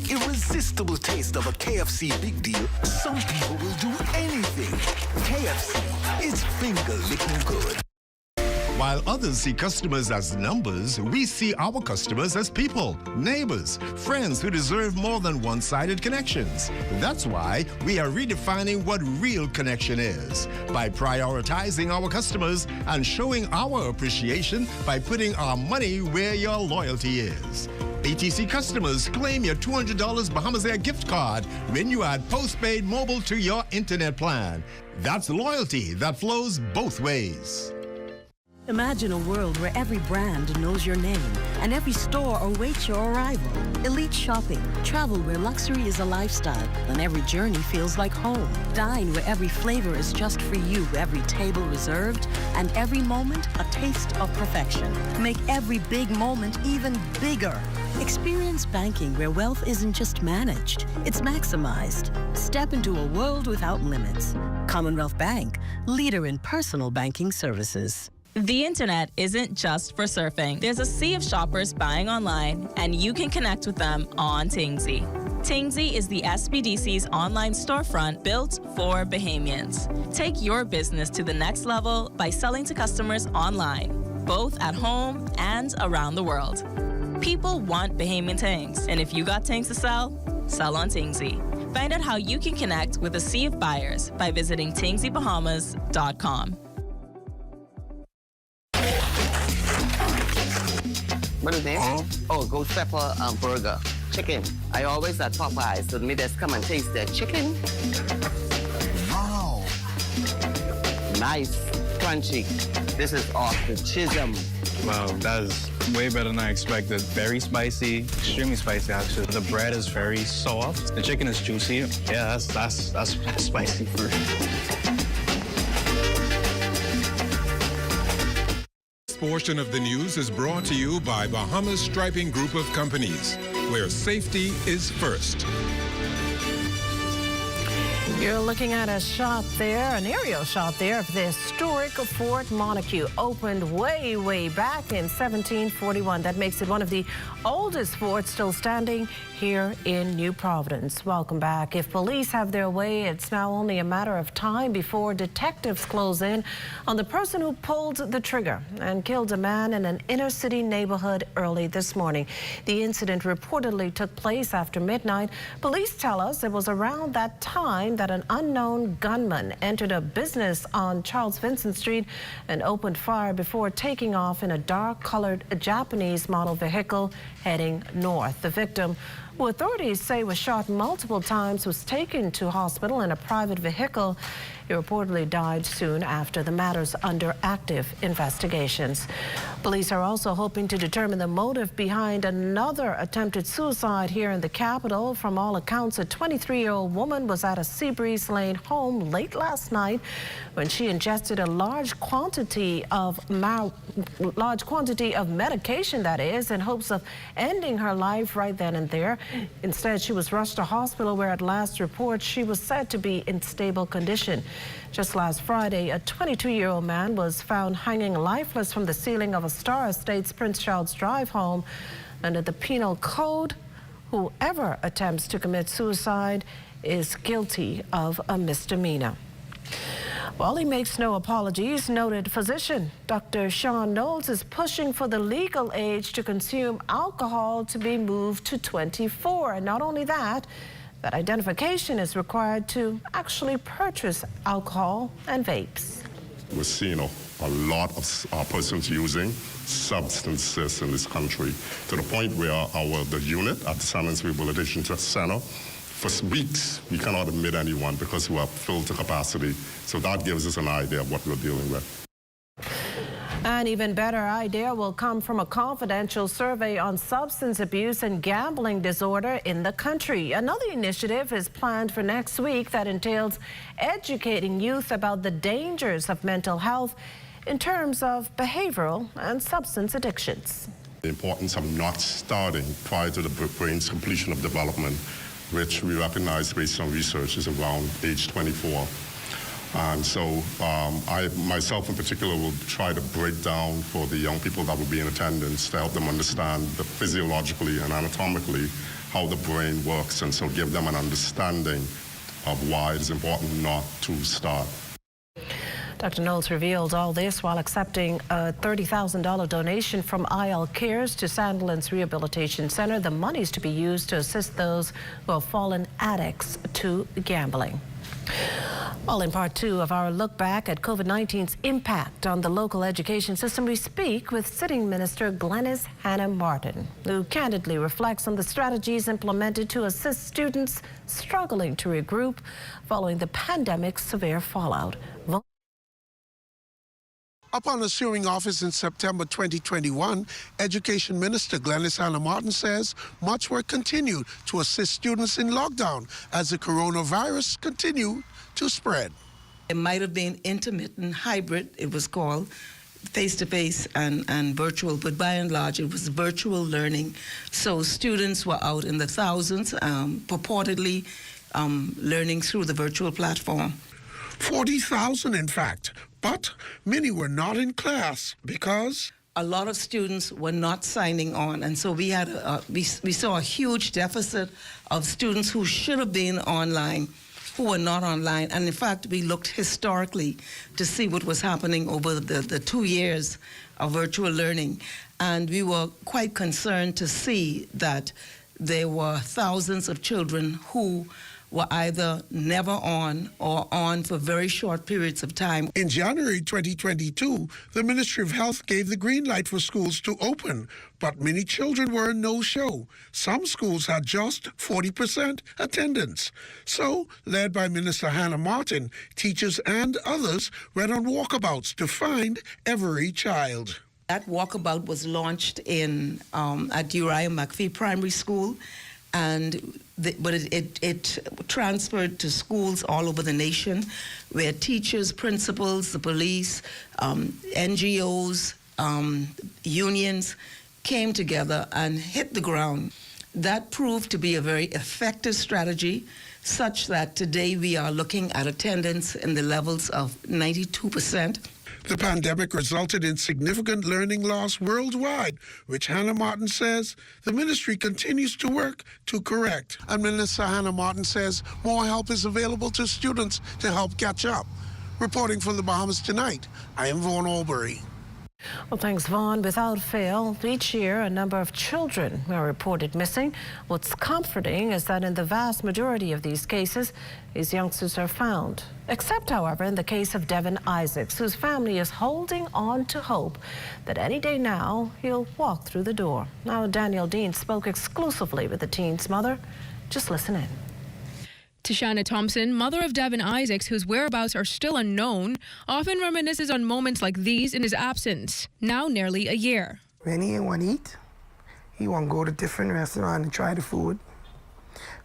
Irresistible taste of a KFC big deal, some people will do anything. KFC is finger licking good. While others see customers as numbers, we see our customers as people, neighbors, friends who deserve more than one-sided connections. That's why we are redefining what real connection is by prioritizing our customers and showing our appreciation by putting our money where your loyalty is. BTC customers, claim your $200 Bahamas Air gift card when you add postpaid mobile to your internet plan. That's loyalty that flows both ways. Imagine a world where every brand knows your name and every store awaits your arrival. Elite shopping, travel where luxury is a lifestyle and every journey feels like home. Dine where every flavor is just for you, every table reserved, and every moment a taste of perfection. Make every big moment even bigger. Experience banking where wealth isn't just managed, it's maximized. Step into a world without limits. Commonwealth Bank, leader in personal banking services. The internet isn't just for surfing. There's a sea of shoppers buying online, and you can connect with them on Tingsy. Tingsy is the SBDC's online storefront built for Bahamians. Take your business to the next level by selling to customers online, both at home and around the world. People want Bahamian things, and if you got things to sell, sell on Tingsy. Find out how you can connect with a sea of buyers by visiting tingsybahamas.com. What is this? Oh, ghost pepper burger. Chicken. I always at Popeyes, so me just come and taste their chicken. Wow. Nice. Crunchy. This is off the chisholm. Wow, that is way better than I expected. Very spicy, extremely spicy actually. The bread is very soft. The chicken is juicy. Yeah, that's spicy food. This portion of the news is brought to you by Bahamas Striping Group of Companies, where safety is first. You're looking at a shot there, an aerial shot there of the historic Fort Montague, opened way, way back in 1741. That makes it one of the oldest forts still standing here in New Providence. Welcome back. If police have their way, it's now only a matter of time before detectives close in on the person who pulled the trigger and killed a man in an inner city neighborhood early this morning. The incident reportedly took place after midnight. Police tell us it was around that time that an unknown gunman entered a business on Charles Vincent Street and opened fire before taking off in a dark-colored Japanese model vehicle heading north. The victim, who authorities say was shot multiple times, was taken to hospital in a private vehicle. He reportedly died soon after. The matter's under active investigations. Police are also hoping to determine the motive behind another attempted suicide here in the capital. From all accounts, a 23-year-old woman was at a Seabreeze Lane home late last night when she ingested a large quantity of medication, that is, in hopes of ending her life right then and there. Instead, she was rushed to hospital where at last report she was said to be in stable condition. Just last Friday, a 22-year-old man was found hanging lifeless from the ceiling of a Star Estates Prince Charles Drive home. Under the penal code, whoever attempts to commit suicide is guilty of a misdemeanor. Well, he makes no apologies. Noted physician Dr. Sean Knowles is pushing for the legal age to consume alcohol to be moved to 24. And not only that, that identification is required to actually purchase alcohol and vapes. We're seeing a lot of persons using substances in this country to the point where the unit at the Science Rehabilitation Center, for weeks, we cannot admit anyone because we are filled to capacity. So that gives us an idea of what we're dealing with. An even better idea will come from a confidential survey on substance abuse and gambling disorder in the country. Another initiative is planned for next week that entails educating youth about the dangers of mental health in terms of behavioral and substance addictions. The importance of not starting prior to the brain's completion of development, which we recognize based on research is around age 24. And so I, myself in particular, will try to break down for the young people that will be in attendance to help them understand physiologically and anatomically how the brain works, and so give them an understanding of why it is important not to start. Dr. Knowles revealed all this while accepting a $30,000 donation from IL Cares to Sandlands Rehabilitation Center. The money is to be used to assist those who have fallen addicts to gambling. Well, in part two of our look back at COVID-19's impact on the local education system, we speak with Sitting Minister Glenys Hanna-Martin, who candidly reflects on the strategies implemented to assist students struggling to regroup following the pandemic's severe fallout. Upon assuming office in September 2021, Education Minister Glenys Hanna-Martin says much work continued to assist students in lockdown as the coronavirus continued to spread. It might have been intermittent, hybrid, it was called, face-to-face and virtual, but by and large it was virtual learning. So students were out in the thousands, purportedly learning through the virtual platform. 40,000, in fact. But many were not in class because a lot of students were not signing on, and so we had we saw a huge deficit of students who should have been online, who were not online. And in fact, we looked historically to see what was happening over the 2 years of virtual learning, and we were quite concerned to see that there were thousands of children who were either never on or on for very short periods of time. In January 2022, the Ministry of Health gave the green light for schools to open, but many children were a no-show. Some schools had just 40% attendance. So, led by Minister Hanna-Martin, teachers and others went on walkabouts to find every child. That walkabout was launched in at Uriah McPhee Primary School, but it transferred to schools all over the nation, where teachers, principals, the police, NGOs, unions came together and hit the ground. That proved to be a very effective strategy, such that today we are looking at attendance in the levels of 92%. The pandemic resulted in significant learning loss worldwide, which Hanna-Martin says the ministry continues to work to correct. And Minister Hanna-Martin says more help is available to students to help catch up. Reporting from the Bahamas tonight, I am Vaughn Albury. Well, thanks, Vaughn. Without fail, each year a number of children are reported missing. What's comforting is that in the vast majority of these cases, these youngsters are found. Except, however, in the case of Devin Isaacs, whose family is holding on to hope that any day now he'll walk through the door. Now, Daniel Dean spoke exclusively with the teen's mother. Just listen in. Tashana Thompson, mother of Devin Isaacs, whose whereabouts are still unknown, often reminisces on moments like these in his absence, now nearly a year. When he want to eat, he want to go to different restaurants and try the food.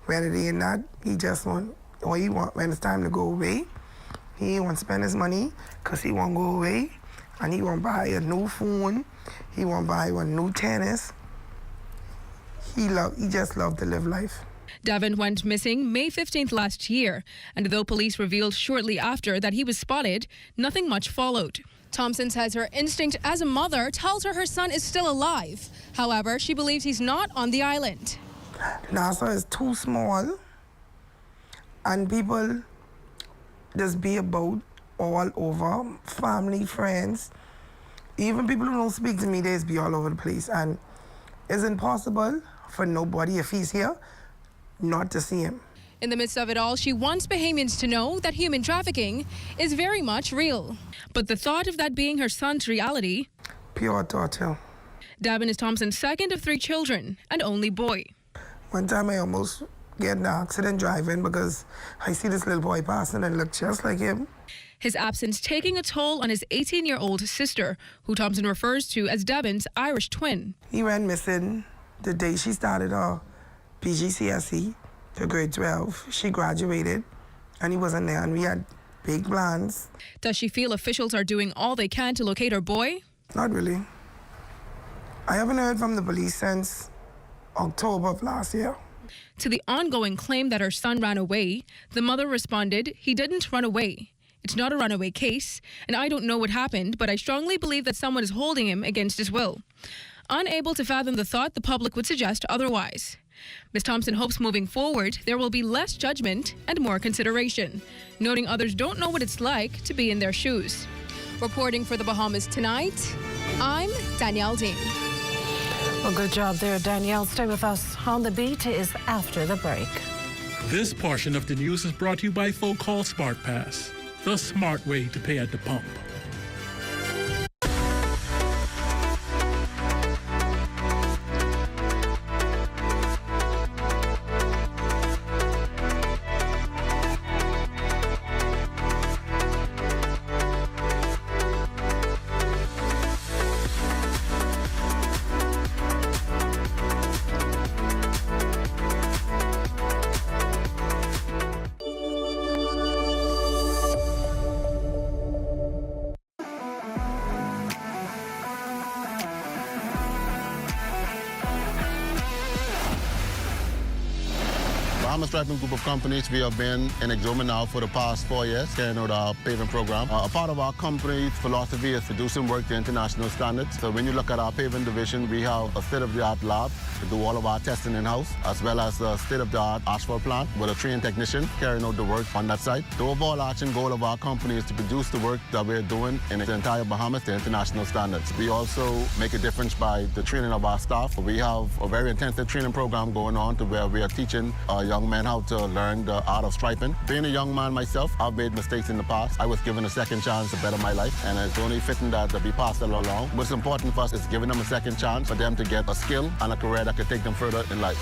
Whether they not, he just want, or he want, when it's time to go away, he want to spend his money because he want to go away, and he want to buy a new phone, he want to buy a new tennis. He just love to live life. Devin went missing May 15th last year, and though police revealed shortly after that he was spotted, nothing much followed. Thompson says her instinct as a mother tells her son is still alive. However, she believes he's not on the island. Nassau is too small, and people just be about all over, family, friends. Even people who don't speak to me, they just be all over the place, and it's impossible for nobody, if he's here, not to see him. In the midst of it all, she wants Bahamians to know that human trafficking is very much real. But the thought of that being her son's reality... Pure torture. Devin is Thompson's second of 3 children and only boy. One time I almost get in an accident driving because I see this little boy passing and look just like him. His absence taking a toll on his 18-year-old sister, who Thompson refers to as Devin's Irish twin. He went missing the day she started her PGCSE to grade 12. She graduated and he wasn't there, and we had big plans. Does she feel officials are doing all they can to locate her boy? Not really. I haven't heard from the police since October of last year. To the ongoing claim that her son ran away, the mother responded, "He didn't run away. It's not a runaway case, and I don't know what happened, but I strongly believe that someone is holding him against his will." Unable to fathom the thought, the public would suggest otherwise. Ms. Thompson hopes moving forward there will be less judgment and more consideration, noting others don't know what it's like to be in their shoes. Reporting for the Bahamas Tonight, I'm Danielle Dean. Well, good job there, Danielle. Stay with us. On the Beat is after the break. This portion of the news is brought to you by Folk Call Smart Pass, the smart way to pay at the pump. Bahamas Striping Group of Companies, we have been in Exuma now for the past 4 years, carrying out our paving program. A part of our company's philosophy is to do some work to international standards. So when you look at our paving division, we have a state-of-the-art lab to do all of our testing in-house, as well as a state-of-the-art asphalt plant with a trained technician carrying out the work on that site. The overarching goal of our company is to produce the work that we're doing in the entire Bahamas to international standards. We also make a difference by the training of our staff. We have a very intensive training program going on to where we are teaching young men how to learn the art of striping. Being a young man myself, I've made mistakes in the past. I was given a second chance to better my life, and it's only fitting that we pass it along. What's important for us is giving them a second chance for them to get a skill and a career that could take them further in life.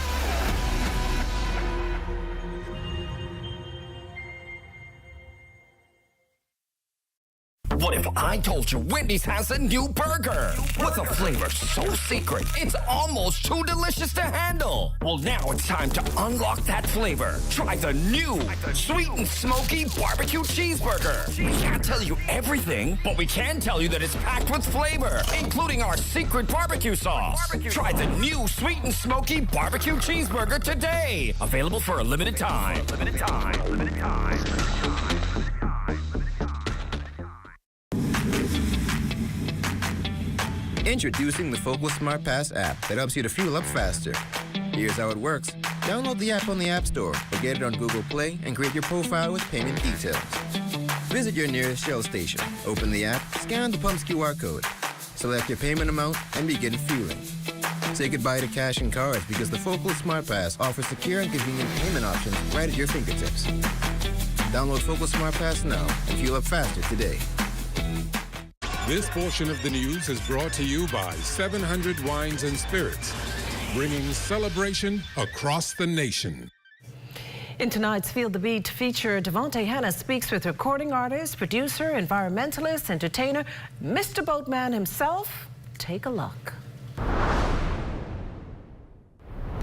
What if I told you Wendy's has a new burger with a flavor so secret it's almost too delicious to handle? Well, now it's time to unlock that flavor. Try the new sweet and smoky barbecue cheeseburger. We can't tell you everything, but we can tell you that it's packed with flavor, including our secret barbecue sauce. Try the new sweet and smoky barbecue cheeseburger today. Available for a limited time. Limited time. Limited time. Introducing the Focal Smart Pass app that helps you to fuel up faster. Here's how it works. Download the app on the App Store or get it on Google Play and create your profile with payment details. Visit your nearest Shell station. Open the app, scan the pump's QR code, select your payment amount, and begin fueling. Say goodbye to cash and cards because the Focal Smart Pass offers secure and convenient payment options right at your fingertips. Download Focal Smart Pass now and fuel up faster today. This portion of the news is brought to you by 700 Wines and Spirits, bringing celebration across the nation. In tonight's Feel the Beat feature, Devontae Hanna speaks with recording artist, producer, environmentalist, entertainer, Mr. Boatman himself. Take a look.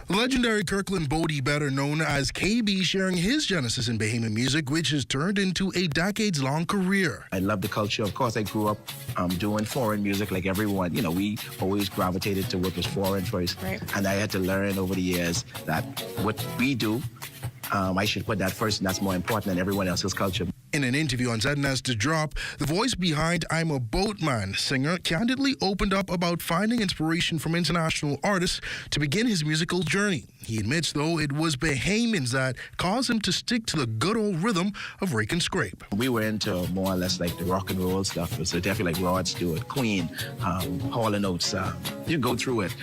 Legendary Kirkland Bodie, better known as KB, sharing his genesis in Bahamian music, which has turned into a decades-long career. I love the culture. Of course, I grew up doing foreign music like everyone. You know, we always gravitated to what was foreign first. Right. And I had to learn over the years that what we do, I should put that first, and that's more important than everyone else's culture. In an interview on ZNS The Drop, the voice behind I'm a Boatman singer candidly opened up about finding inspiration from international artists to begin his musical journey. He admits, though, it was Bahamians that caused him to stick to the good old rhythm of rake and scrape. We were into more or less like the rock and roll stuff, so definitely like Rod Stewart, Queen, Hall & Oates. You go through it.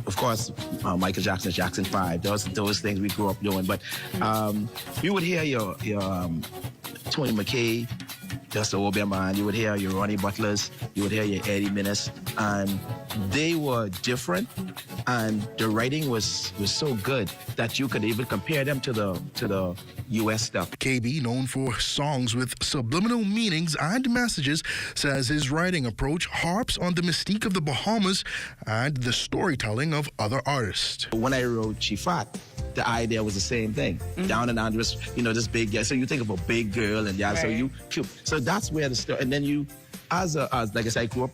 Of course, Michael Jackson, Jackson 5, those things we grew up doing. But you would hear your Tony McKay, Just Oberman, you would hear your Ronnie Butlers, you would hear your Eddie Minnis, and they were different, and the writing was so good that you could even compare them to the U.S. stuff. KB, known for songs with subliminal meanings and messages, says his writing approach harps on the mystique of the Bahamas and the storytelling of other artists. When I wrote She Fat, the idea was the same thing. Mm-hmm. Down and under, this big girl. So you think of a big girl, and yeah, right. So that's where the story. And then you, as like I said, I grew up.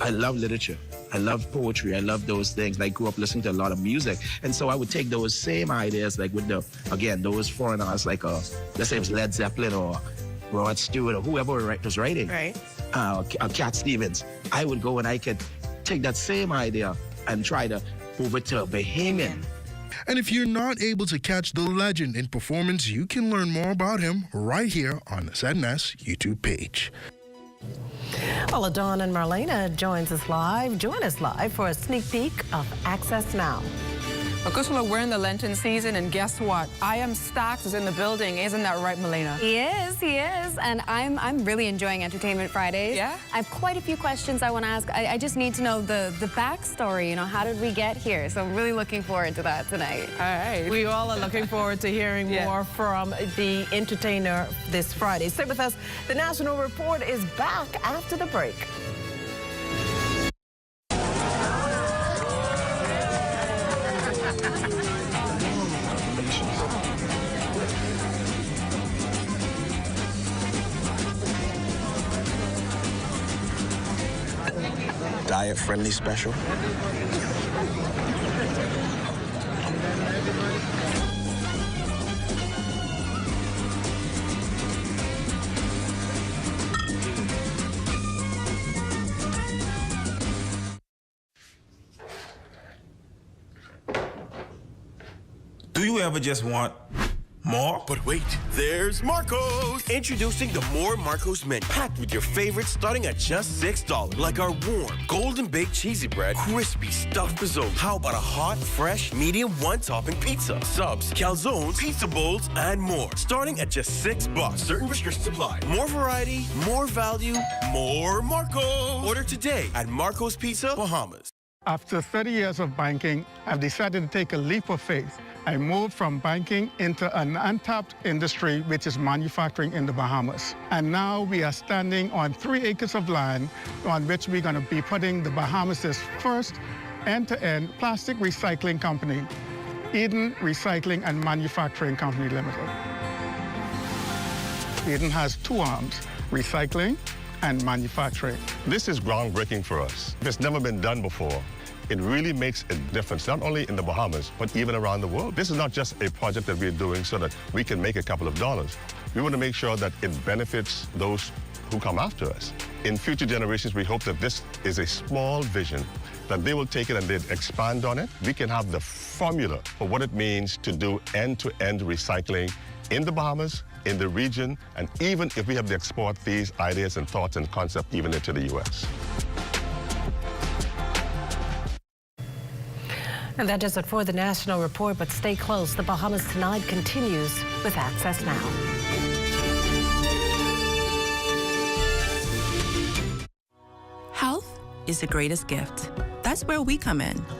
I love literature. I love poetry. I love those things. I grew up listening to a lot of music. And so I would take those same ideas, like with those foreign artists, like let's say it was Led Zeppelin or Rod Stewart or whoever was writing. Right. Cat Stevens. I would go and I could take that same idea and try to over to Bahamian. And if you're not able to catch the legend in performance, you can learn more about him right here on the ZNS YouTube page. Well, Dawn and Marlena join us live for a sneak peek of Access Now. Well, we're in the Lenten season, and guess what? I Am Stacked is in the building. Isn't that right, Melena? He is. And I'm really enjoying Entertainment Fridays. Yeah? I have quite a few questions I want to ask. I just need to know the backstory, you know, how did we get here? So I'm really looking forward to that tonight. All right. We all are looking forward to hearing more from the entertainer this Friday. Stay with us. The National Report is back after the break. Diet-friendly special. Do you ever just want more? But wait, there's Marco's! Introducing the More Marco's menu, packed with your favorites starting at just $6. Like our warm, golden baked cheesy bread, crispy stuffed risotto. How about a hot, fresh, medium one-topping pizza, subs, calzones, pizza bowls, and more. Starting at just $6. Certain restrictions apply. More variety, more value, more Marco's. Order today at Marco's Pizza, Bahamas. After 30 years of banking, I've decided to take a leap of faith. I moved from banking into an untapped industry, which is manufacturing in the Bahamas. And now we are standing on 3 acres of land on which we're going to be putting the Bahamas' first end-to-end plastic recycling company, Eden Recycling and Manufacturing Company Limited. Eden has 2 arms, recycling and manufacturing. This is groundbreaking for us. It's never been done before. It really makes a difference, not only in the Bahamas, but even around the world. This is not just a project that we're doing so that we can make a couple of dollars. We want to make sure that it benefits those who come after us. In future generations, we hope that this is a small vision, that they will take it and they'd expand on it. We can have the formula for what it means to do end-to-end recycling in the Bahamas, in the region, and even if we have to export these ideas and thoughts and concepts even into the U.S. And that does it for the National Report, but stay close. The Bahamas Tonight continues with Access Now. Health is the greatest gift. That's where we come in.